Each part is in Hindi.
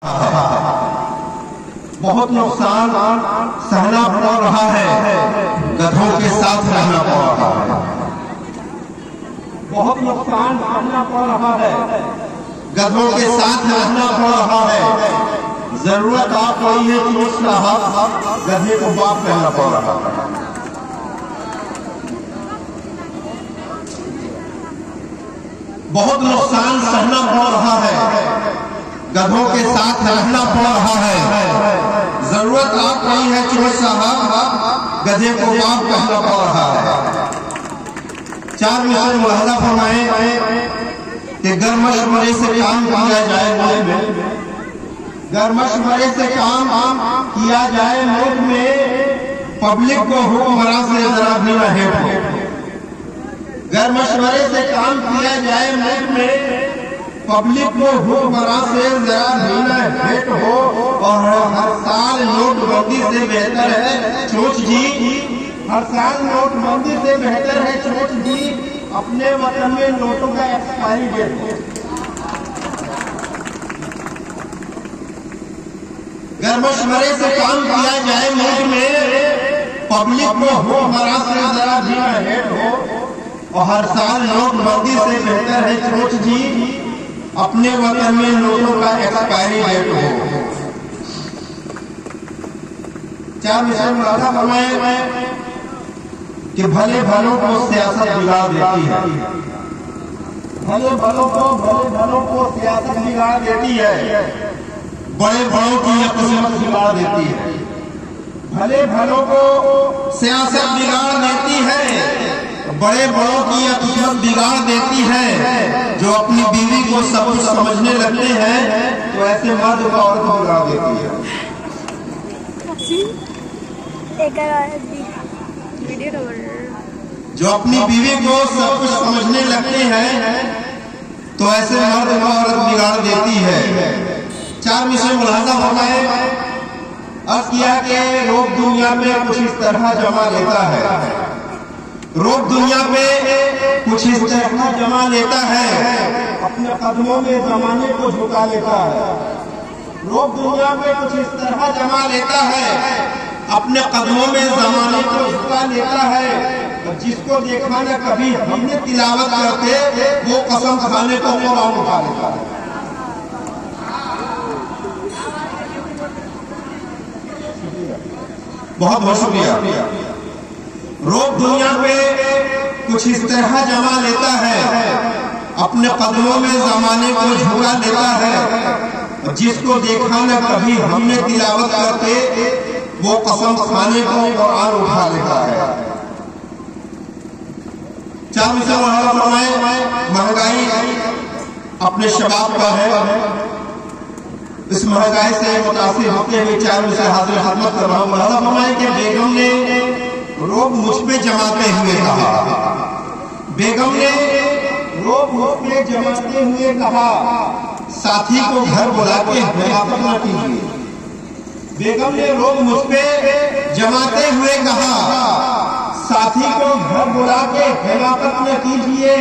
बहुत नुकसान सहना पड़ रहा है, गधों के साथ रहना पड़ रहा है। बहुत नुकसान सहना पड़ रहा है, गधों के साथ रहना पड़ रहा है। जरूरत आ पड़ी है कि उस गधे को बाप कहना पड़ रहा है। बहुत नुकसान सहना पड़ रहा है, गधों के साथ रहना पड़ रहा है। जरूरत आ पड़ी है चोर साहब गधे को बाप कहना पड़ रहा है। 4 मिसाल मुलाहजा फरमाए कि गर्मशमरे से काम किया जाए मुल्क में, गर्मशमरे से काम किया जाए मुल्क में, पब्लिक को हुक्मरान से जरा भी न हेट हो। गर्मशमरे से काम किया जाए मुल्क में, पब्लिक को हुक्मरान से जरा भी न हेट हो। और हर साल नोटबंदी से बेहतर है चोच जी, हर साल नोटबंदी से बेहतर है चोच जी अपने वतन में नोटों का एक्सपायरी डेट हो। गर्मशमरे से काम किया जाए मुल्क में, पब्लिक को हुक्मरान से जरा भी न हेट हो। और हर साल नोटबंदी से बेहतर है चोच जी अपने वतन में नोटों का एक्सपायरी डेट हो। 4 मिसाल मुलाहजा फरमाए कि भले भलों को सियासत बिगाड़ देती है, भले भलों को सियासत बिगाड़ देती है, बड़े बड़ों की किस्मत बिगाड़ देती है। भले भलों को सियासत बिगाड़ देती है, बड़े बड़ों की किस्मत बिगाड़ देती है। जो अपनी बीवी को सब कुछ समझने लगते हैं तो ऐसे मर्द को औरत बिगाड़ देती है। जो अपनी बीवी को सब कुछ समझने लगते हैं तो ऐसे मर्द को औरत बिगाड़ देती है। 4 मिसाल मुलाहजा फरमाए अर्ज किया कि रोग दुनिया में कुछ इस तरह जमा लेता है, रोग दुनिया पे कुछ इस तरह जमा लेता है, अपने कदमों में जमाने को झुका लेता है। रोग दुनिया पे कुछ इस तरह जमा लेता है, अपने कदमों में जमाने को झुका लेता है। जिसको देखा न कभी हमने तिलावत करते वो कसम खाने को कुरान उठा लेता है। बहुत बहुत शुक्रिया। रोग दुनिया पे कुछ इस तरह जमा लेता है, अपने कदमों में जमाने को झुका लेता है। जिसको देखा न कभी हमने तिलावत करते वो कसम खाने को कुरान उठा लेता है। 4 मिसाल फरमाए महंगाई अपने शबाब का है, इस महंगाई से मुतासिर होते हुए 4 मिसाल हाजिर खिदमत कर रहा हूँ। मुलाहजा फरमाए कि बेगम ने रोब मुझ पे जमाते हुए कहा, बेगम ने रोब मुझ पे जमाते हुए कहा साथी को घर बुला के हिफाजत न कीजिए। बेगम ने रोब मुझ पे जमाते हुए कहा साथी को घर बुला के हिफाजत न कीजिए।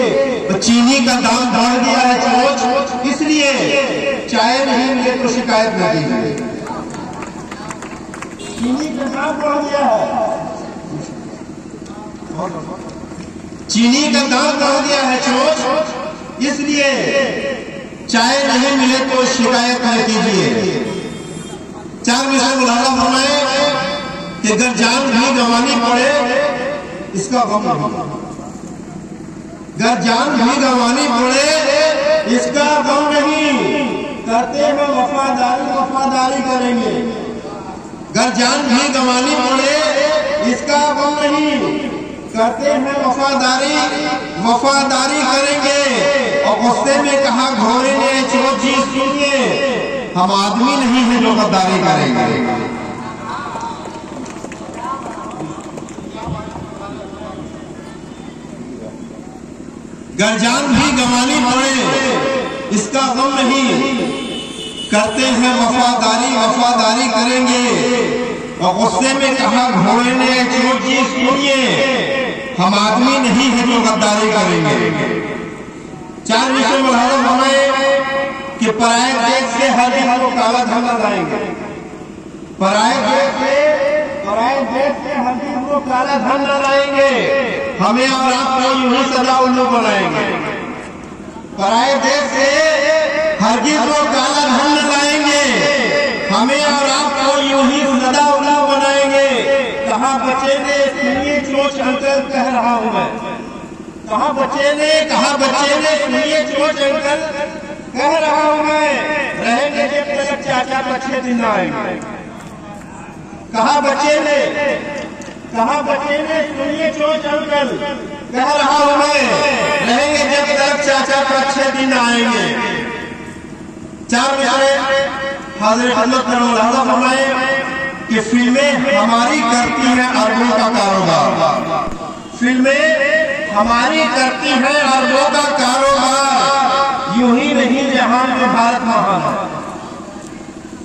तो चीनी का दाम बढ़ गया है चोच, इसलिए चाय नहीं मिले तो शिकायत न कीजिए। चीनी का दाम बढ़ गया है, चीनी का दाम बढ़ गया है चोच, इसलिए चाय नहीं मिले तो शिकायत न कीजिए। 4 मिसाल मुलाहजा फरमाए कि अगर जान भी गंवानी पड़े इसका गम नहीं, अगर जान भी गंवानी पड़े इसका गम नहीं, करते हैं वफादारी वफादारी करेंगे। अगर जान भी गंवानी पड़े इसका गम नहीं, करते हैं वफादारी वफादारी करेंगे। और गुस्से में कहा घोड़े ने चोट जी सुनिए हम आदमी नहीं है जो गद्दारी करेंगे। अगर जान भी गंवानी पड़े इसका गम नहीं, करते हैं वफादारी वफादारी करेंगे। और गुस्से में कहा घोड़े ने चोट जी सुनिए हम आदमी नहीं है जो गद्दारी करेंगे। 4 मिसाल मुलाहजा फरमाए कि पराए देश से हर दिन को काला धन लगाएंगे, पराए देश से हर दिन को काला धन लगाएंगे, हमें और आपको यूं ही सदा उल्लू बनाएंगे। पराए देश से हर दिन को काला धन लगाएंगे, हमें और आपको यूं ही सदा उल्लू बनाएंगे। कहा बच्चे ने सुनिए चोच अंकल कह रहा हूं मैं, कहा बच्चे ने सुनिए चोच अंकल कह रहा हूं मैं, रहेंगे जब तक चाचा अच्छे दिन आएंगे। कहा बच्चे ने सुनिए चोच अंकल कह रहा हूं मैं, रहेंगे जब तक चाचा अच्छे दिन आएंगे। चार प्यारे हाज़िर खिदमत फरमाए कि फिल्में हमारी करती हैं अरबों का कारोबार, फिल्में हमारी करती हैं अरबों का कारोबार, यूं ही नहीं जहां में भारत महान है।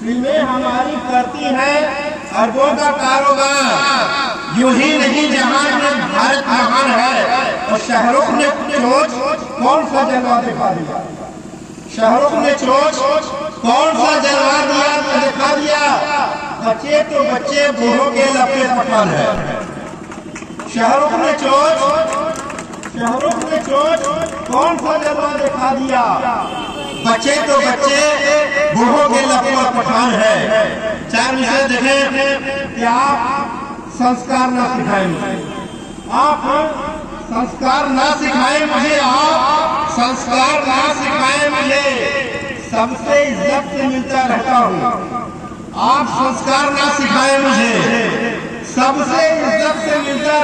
फिल्में हमारी करती हैं अरबों का कारोबार, यूं ही नहीं जहां में भारत महान है। और शाहरुख ने चोच कौन सा जलवा दिखा दिया, शाहरुख ने चोच कौन सा जलवा दिखा दिया। बच्चे तो बच्चे बूढ़ों के लपेट पठान है। शाहरुख ने चोच कौन सा जलवा दिखा दिया। बच्चे तो बच्चे बूढ़ों के लपेट पठान है। चार विषय देखें कि आप संस्कार ना सिखाएं मुझे, आप संस्कार ना सिखाएं मुझे, आप संस्कार ना सिखाएं मुझे। सबसे इज्जत से मिलता रहता हूँ, आप संस्कार ना सिखाएं मुझे, सबसे इज्जत से मिलता